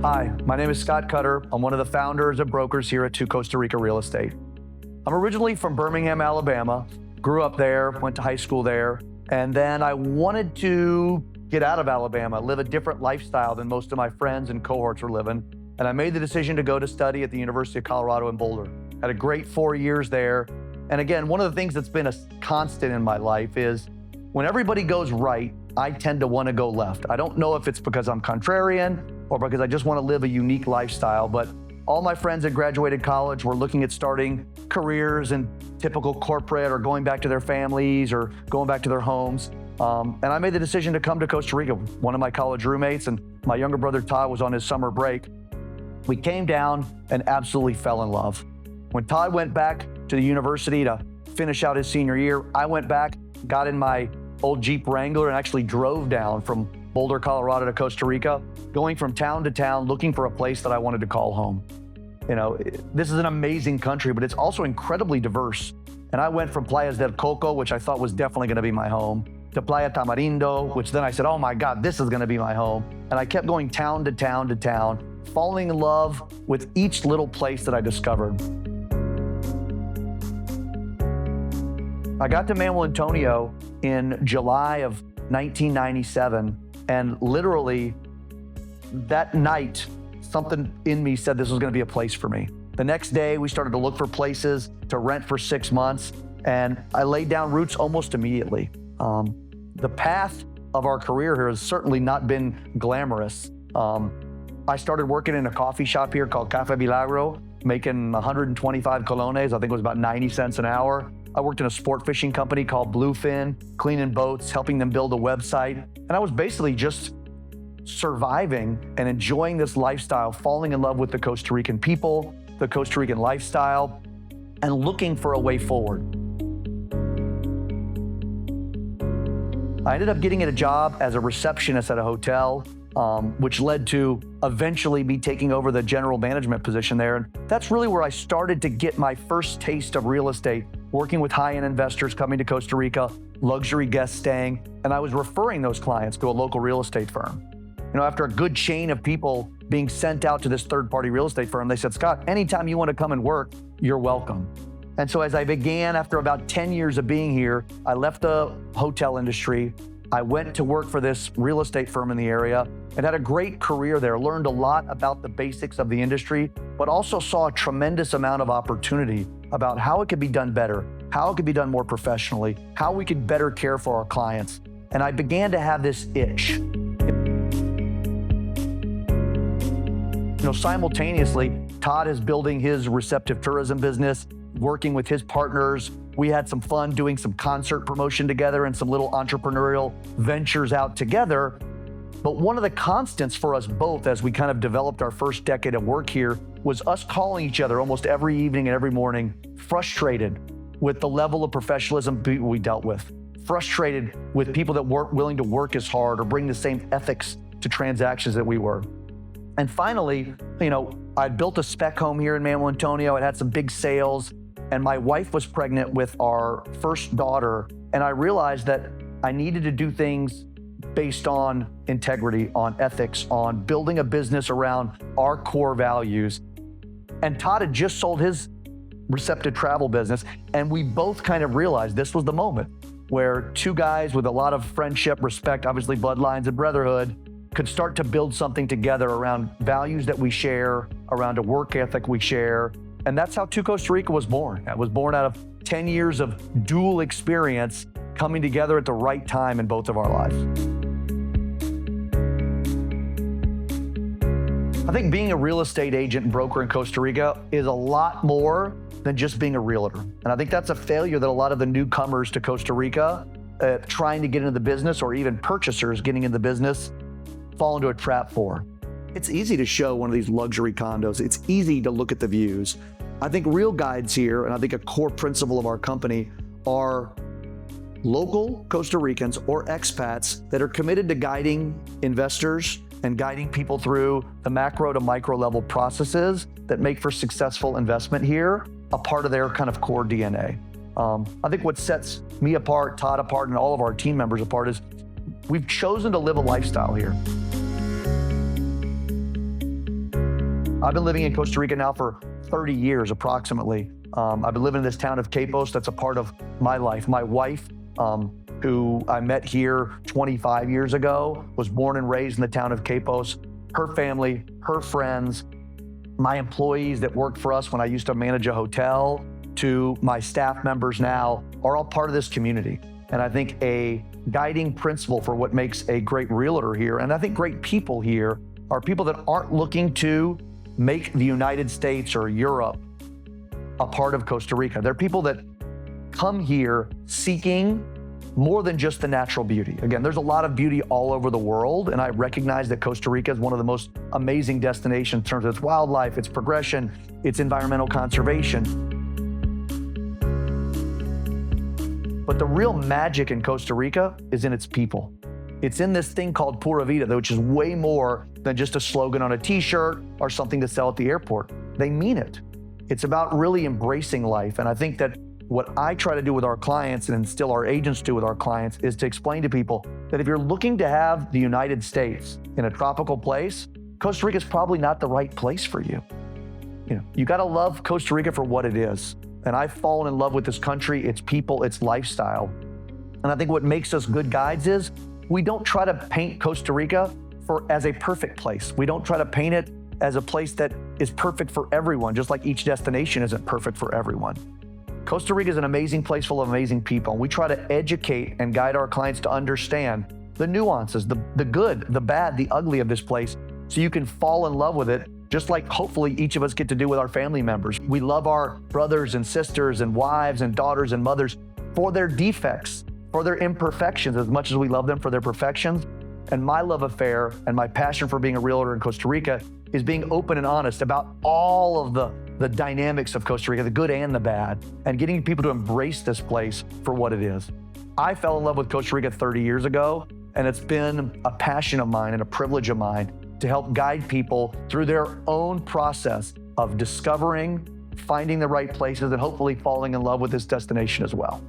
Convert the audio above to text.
Hi, my name is Scott Cutter. I'm one of the founders and brokers here at Costa Rica Real Estate. I'm originally from Birmingham, Alabama, grew up there, went to high school there, and then I wanted to get out of Alabama, live a different lifestyle than most of my friends and cohorts were living, and I made the decision to go to study at the University of Colorado in Boulder. Had a great 4 years there, and again, one of the things that's been a constant in my life is when everybody goes right, I tend to want to go left. I don't know if it's because I'm contrarian or because I just want to live a unique lifestyle, but all my friends that graduated college were looking at starting careers in typical corporate or going back to their families or going back to their homes. And I made the decision to come to Costa Rica. One of my college roommates and my younger brother Todd was on his summer break. We came down and absolutely fell in love. When Todd went back to the university to finish out his senior year, I went back, got in my old Jeep Wrangler and actually drove down from Boulder, Colorado to Costa Rica, going from town to town, looking for a place that I wanted to call home. You know, this is an amazing country, but it's also incredibly diverse. And I went from Playas del Coco, which I thought was definitely gonna be my home, to Playa Tamarindo, which then I said, oh my God, this is gonna be my home. And I kept going town to town to town, falling in love with each little place that I discovered. I got to Manuel Antonio in July of 1997, and literally that night, something in me said this was gonna be a place for me. The next day, we started to look for places to rent for 6 months, and I laid down roots almost immediately. The path of our career here has certainly not been glamorous. I started working in a coffee shop here called Cafe Milagro, making 125 colones, I think it was about 90 cents an hour. I worked in a sport fishing company called Bluefin, cleaning boats, helping them build a website. And I was basically just surviving and enjoying this lifestyle, falling in love with the Costa Rican people, the Costa Rican lifestyle, and looking for a way forward. I ended up getting a job as a receptionist at a hotel, which led to eventually me taking over the general management position there. And that's really where I started to get my first taste of real estate, working with high-end investors coming to Costa Rica, luxury guests staying, and I was referring those clients to a local real estate firm. You know, after a good chain of people being sent out to this third-party real estate firm, they said, Scott, anytime you want to come and work, you're welcome. And so as I began, after about 10 years of being here, I left the hotel industry. I went to work for this real estate firm in the area and had a great career there, learned a lot about the basics of the industry, but also saw a tremendous amount of opportunity about how it could be done better, how it could be done more professionally, how we could better care for our clients. And I began to have this itch. You know, simultaneously, Todd is building his receptive tourism business, working with his partners. We had some fun doing some concert promotion together and some little entrepreneurial ventures out together. But one of the constants for us both as we kind of developed our first decade of work here was us calling each other almost every evening and every morning, frustrated with the level of professionalism we dealt with, frustrated with people that weren't willing to work as hard or bring the same ethics to transactions that we were. And finally, you know, I'd built a spec home here in Manuel Antonio. It had some big sales, and my wife was pregnant with our first daughter. And I realized that I needed to do things based on integrity, on ethics, on building a business around our core values. And Todd had just sold his receptive travel business, and we both kind of realized this was the moment where two guys with a lot of friendship, respect, obviously bloodlines and brotherhood, could start to build something together around values that we share, around a work ethic we share. And that's how Costa Rica was born. It was born out of 10 years of dual experience coming together at the right time in both of our lives. I think being a real estate agent and broker in Costa Rica is a lot more than just being a realtor. And I think that's a failure that a lot of the newcomers to Costa Rica trying to get into the business, or even purchasers getting in the business, fall into a trap for. It's easy to show one of these luxury condos. It's easy to look at the views. I think real guides here, and I think a core principle of our company, are local Costa Ricans or expats that are committed to guiding investors and guiding people through the macro to micro level processes that make for successful investment here, a part of their kind of core DNA. I think what sets me apart, Todd apart, and all of our team members apart is we've chosen to live a lifestyle here. I've been living in Costa Rica now for 30 years approximately. I've been living in this town of Capos that's a part of my life. My wife, who I met here 25 years ago, was born and raised in the town of Capos. Her family, her friends, my employees that worked for us when I used to manage a hotel, to my staff members now, are all part of this community. And I think a guiding principle for what makes a great realtor here, and I think great people here, are people that aren't looking to make the United States or Europe a part of Costa Rica. They're people that come here seeking more than just the natural beauty. Again, there's a lot of beauty all over the world, and I recognize that Costa Rica is one of the most amazing destinations in terms of its wildlife, its progression, its environmental conservation. But the real magic in Costa Rica is in its people. It's in this thing called Pura Vida, which is way more than just a slogan on a t-shirt or something to sell at the airport. They mean it. It's about really embracing life. And I think that what I try to do with our clients, and instill our agents do with our clients, is to explain to people that if you're looking to have the United States in a tropical place, Costa Rica is probably not the right place for you. You got to love Costa Rica for what it is. And I've fallen in love with this country, its people, its lifestyle. And I think what makes us good guides is we don't try to paint Costa Rica as a perfect place. We don't try to paint it as a place that is perfect for everyone, just like each destination isn't perfect for everyone. Costa Rica is an amazing place full of amazing people. And we try to educate and guide our clients to understand the nuances, the good, the bad, the ugly of this place, so you can fall in love with it, just like hopefully each of us get to do with our family members. We love our brothers and sisters and wives and daughters and mothers for their defects, for their imperfections, as much as we love them for their perfections. And my love affair and my passion for being a realtor in Costa Rica is being open and honest about all of the dynamics of Costa Rica, the good and the bad, and getting people to embrace this place for what it is. I fell in love with Costa Rica 30 years ago, and it's been a passion of mine and a privilege of mine to help guide people through their own process of discovering, finding the right places, and hopefully falling in love with this destination as well.